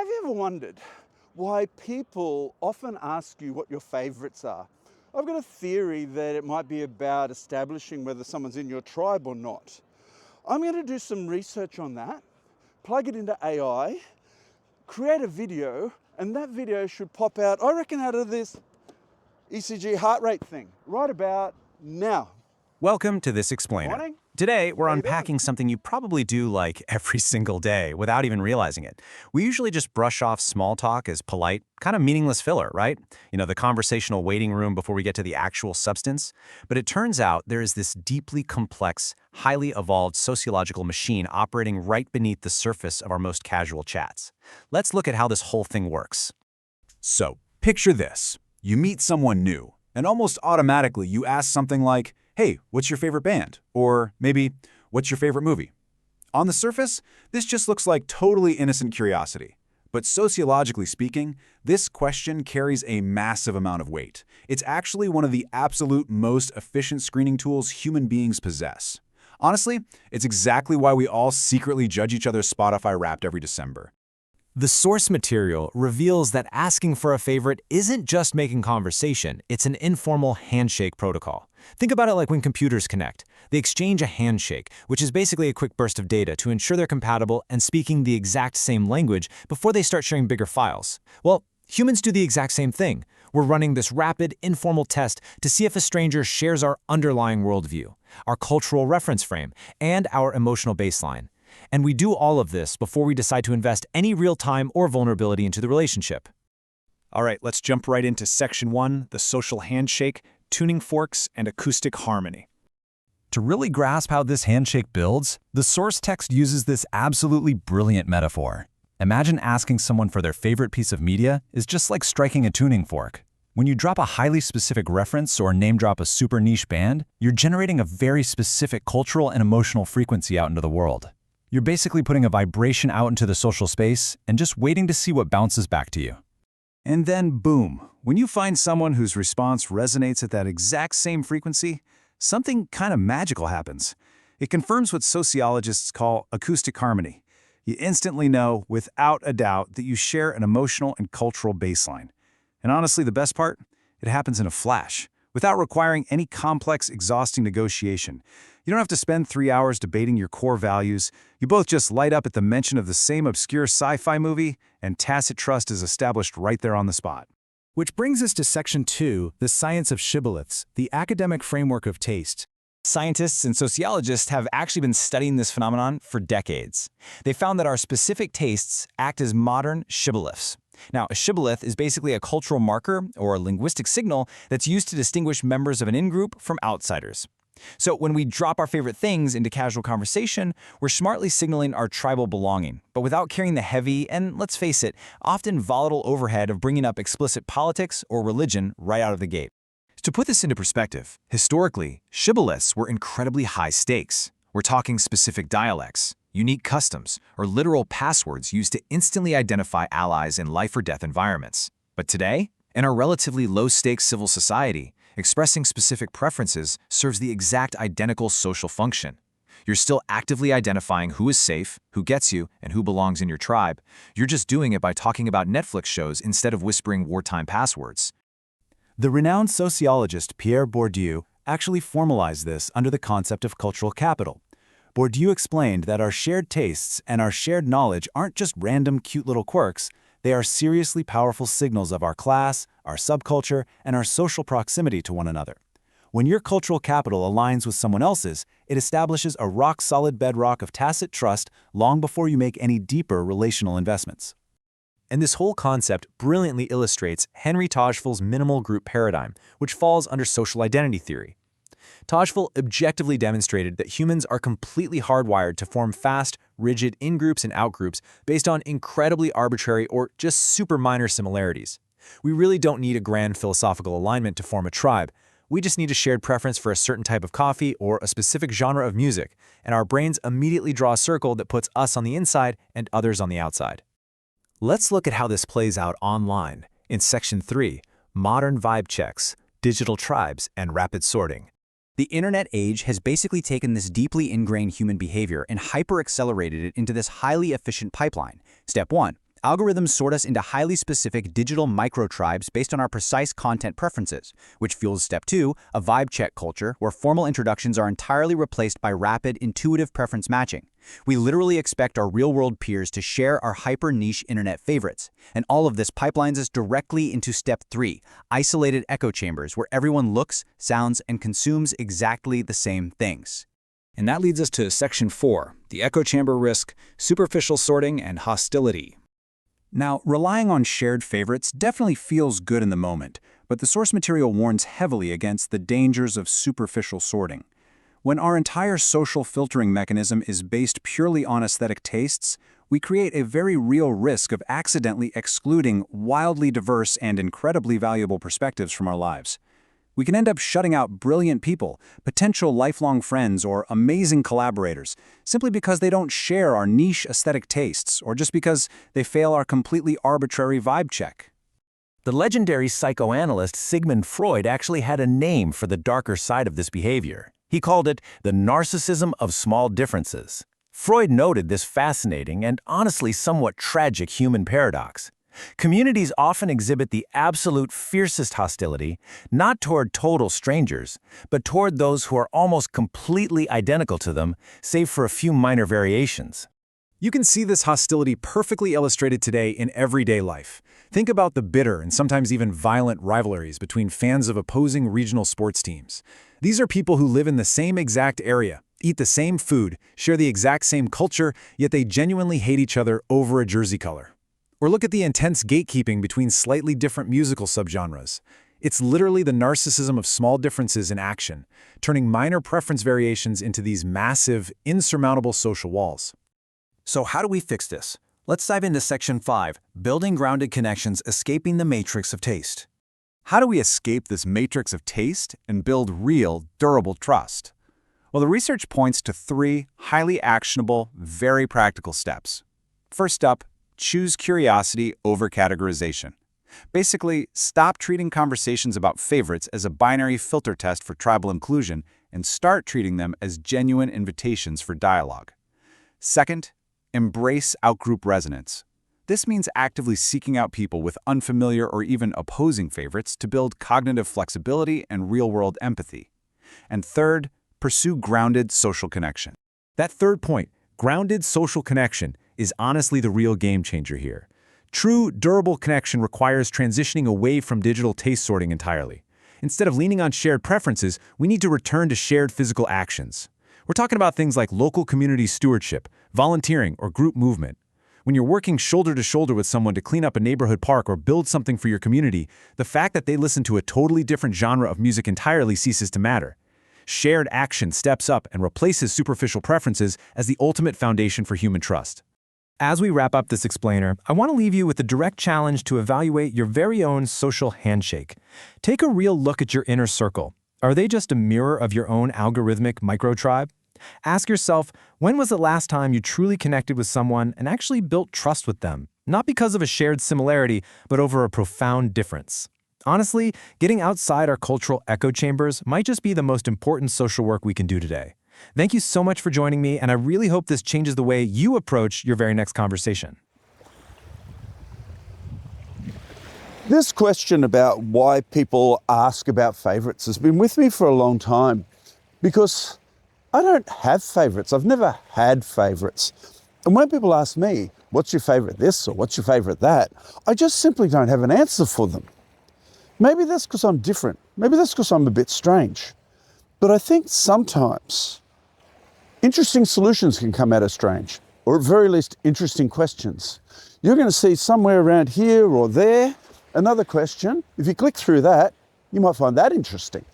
Have you ever wondered why people often ask you what your favorites are? I've got a theory that it might be about establishing whether someone's in your tribe or not. I'm going to do some research on that, plug it into AI, create a video, and that video should pop out, I reckon, out of this ECG heart rate thing right about now. Welcome to This Explainer. Morning. Today, we're How you unpacking doing? something you probably do like every single day without even realizing it. We usually just brush off small talk as polite, kind of meaningless filler, right? You know, the conversational waiting room before we get to the actual substance. But it turns out there is this deeply complex, highly evolved sociological machine operating right beneath the surface of our most casual chats. Let's look at how this whole thing works. So, picture this. You meet someone new, and almost automatically you ask something like, "Hey, what's your favorite band?" Or maybe, "What's your favorite movie?" On the surface, this just looks like totally innocent curiosity. But sociologically speaking, this question carries a massive amount of weight. It's actually one of the absolute most efficient screening tools human beings possess. Honestly, it's exactly why we all secretly judge each other's Spotify Wrapped every December. The source material reveals that asking for a favorite isn't just making conversation, it's an informal handshake protocol. Think about it like when computers connect. They exchange a handshake, which is basically a quick burst of data to ensure they're compatible and speaking the exact same language before they start sharing bigger files. Well, humans do the exact same thing. We're running this rapid, informal test to see if a stranger shares our underlying worldview, our cultural reference frame, and our emotional baseline. And we do all of this before we decide to invest any real time or vulnerability into the relationship. All right, let's jump right into Section 1, the social handshake, tuning forks, and acoustic harmony. To really grasp how this handshake builds, the source text uses this absolutely brilliant metaphor. Imagine asking someone for their favorite piece of media is just like striking a tuning fork. When you drop a highly specific reference or name drop a super niche band, you're generating a very specific cultural and emotional frequency out into the world. You're basically putting a vibration out into the social space and just waiting to see what bounces back to you. And then, boom, when you find someone whose response resonates at that exact same frequency, something kind of magical happens. It confirms what sociologists call acoustic harmony. You instantly know, without a doubt, that you share an emotional and cultural baseline. And honestly, the best part? It happens in a flash, without requiring any complex, exhausting negotiation. You don't have to spend 3 hours debating your core values. You both just light up at the mention of the same obscure sci-fi movie, and tacit trust is established right there on the spot. Which brings us to Section 2, the science of shibboleths, the academic framework of taste. Scientists and sociologists have actually been studying this phenomenon for decades. They found that our specific tastes act as modern shibboleths. Now, a shibboleth is basically a cultural marker or a linguistic signal that's used to distinguish members of an in-group from outsiders. So when we drop our favorite things into casual conversation, we're smartly signaling our tribal belonging, but without carrying the heavy and, let's face it, often volatile overhead of bringing up explicit politics or religion right out of the gate. To put this into perspective, historically, shibboleths were incredibly high stakes. We're talking specific dialects, unique customs, or literal passwords used to instantly identify allies in life or death environments. But today, in our relatively low-stakes civil society, expressing specific preferences serves the exact identical social function. You're still actively identifying who is safe, who gets you, and who belongs in your tribe. You're just doing it by talking about Netflix shows instead of whispering wartime passwords. The renowned sociologist Pierre Bourdieu actually formalized this under the concept of cultural capital. Bourdieu explained that our shared tastes and our shared knowledge aren't just random cute little quirks, they are seriously powerful signals of our class, our subculture, and our social proximity to one another. When your cultural capital aligns with someone else's, it establishes a rock-solid bedrock of tacit trust long before you make any deeper relational investments. And this whole concept brilliantly illustrates Henry Tajfel's minimal group paradigm, which falls under social identity theory. Tajfel objectively demonstrated that humans are completely hardwired to form fast, rigid in-groups and out-groups based on incredibly arbitrary or just super minor similarities. We really don't need a grand philosophical alignment to form a tribe. We just need a shared preference for a certain type of coffee or a specific genre of music, and our brains immediately draw a circle that puts us on the inside and others on the outside. Let's look at how this plays out online in Section 3, Modern Vibe Checks, Digital Tribes, and Rapid Sorting. The internet age has basically taken this deeply ingrained human behavior and hyper-accelerated it into this highly efficient pipeline. Step 1. Algorithms sort us into highly specific digital microtribes based on our precise content preferences, which fuels step 2, a vibe check culture where formal introductions are entirely replaced by rapid, intuitive preference matching. We literally expect our real-world peers to share our hyper-niche internet favorites, and all of this pipelines us directly into step 3, isolated echo chambers where everyone looks, sounds, and consumes exactly the same things. And that leads us to section 4, the echo chamber risk, superficial sorting, and hostility. Now, relying on shared favorites definitely feels good in the moment, but the source material warns heavily against the dangers of superficial sorting. When our entire social filtering mechanism is based purely on aesthetic tastes, we create a very real risk of accidentally excluding wildly diverse and incredibly valuable perspectives from our lives. We can end up shutting out brilliant people, potential lifelong friends, or amazing collaborators, simply because they don't share our niche aesthetic tastes, or just because they fail our completely arbitrary vibe check. The legendary psychoanalyst Sigmund Freud actually had a name for the darker side of this behavior. He called it the narcissism of small differences. Freud noted this fascinating and honestly somewhat tragic human paradox. Communities often exhibit the absolute fiercest hostility, not toward total strangers, but toward those who are almost completely identical to them, save for a few minor variations. You can see this hostility perfectly illustrated today in everyday life. Think about the bitter and sometimes even violent rivalries between fans of opposing regional sports teams. These are people who live in the same exact area, eat the same food, share the exact same culture, yet they genuinely hate each other over a jersey color. Or look at the intense gatekeeping between slightly different musical subgenres. It's literally the narcissism of small differences in action, turning minor preference variations into these massive, insurmountable social walls. So how do we fix this? Let's dive into section 5, building grounded connections, escaping the matrix of taste. How do we escape this matrix of taste and build real, durable trust? Well, the research points to 3 highly actionable, very practical steps. First up, choose curiosity over categorization. Basically, stop treating conversations about favorites as a binary filter test for tribal inclusion and start treating them as genuine invitations for dialogue. Second, embrace outgroup resonance. This means actively seeking out people with unfamiliar or even opposing favorites to build cognitive flexibility and real-world empathy. And third, pursue grounded social connection. That third point, grounded social connection, is honestly the real game changer here. True, durable connection requires transitioning away from digital taste sorting entirely. Instead of leaning on shared preferences, we need to return to shared physical actions. We're talking about things like local community stewardship, volunteering, or group movement. When you're working shoulder to shoulder with someone to clean up a neighborhood park or build something for your community, the fact that they listen to a totally different genre of music entirely ceases to matter. Shared action steps up and replaces superficial preferences as the ultimate foundation for human trust. As we wrap up this explainer, I want to leave you with a direct challenge to evaluate your very own social handshake. Take a real look at your inner circle. Are they just a mirror of your own algorithmic microtribe? Ask yourself, when was the last time you truly connected with someone and actually built trust with them? Not because of a shared similarity, but over a profound difference. Honestly, getting outside our cultural echo chambers might just be the most important social work we can do today. Thank you so much for joining me, and I really hope this changes the way you approach your very next conversation. This question about why people ask about favourites has been with me for a long time because I don't have favourites. I've never had favourites. And when people ask me, what's your favourite this or what's your favourite that, I just simply don't have an answer for them. Maybe that's because I'm different. Maybe that's because I'm a bit strange. But I think sometimes interesting solutions can come out of strange, or at very least interesting questions. You're going to see somewhere around here or there another question. If you click through that, you might find that interesting.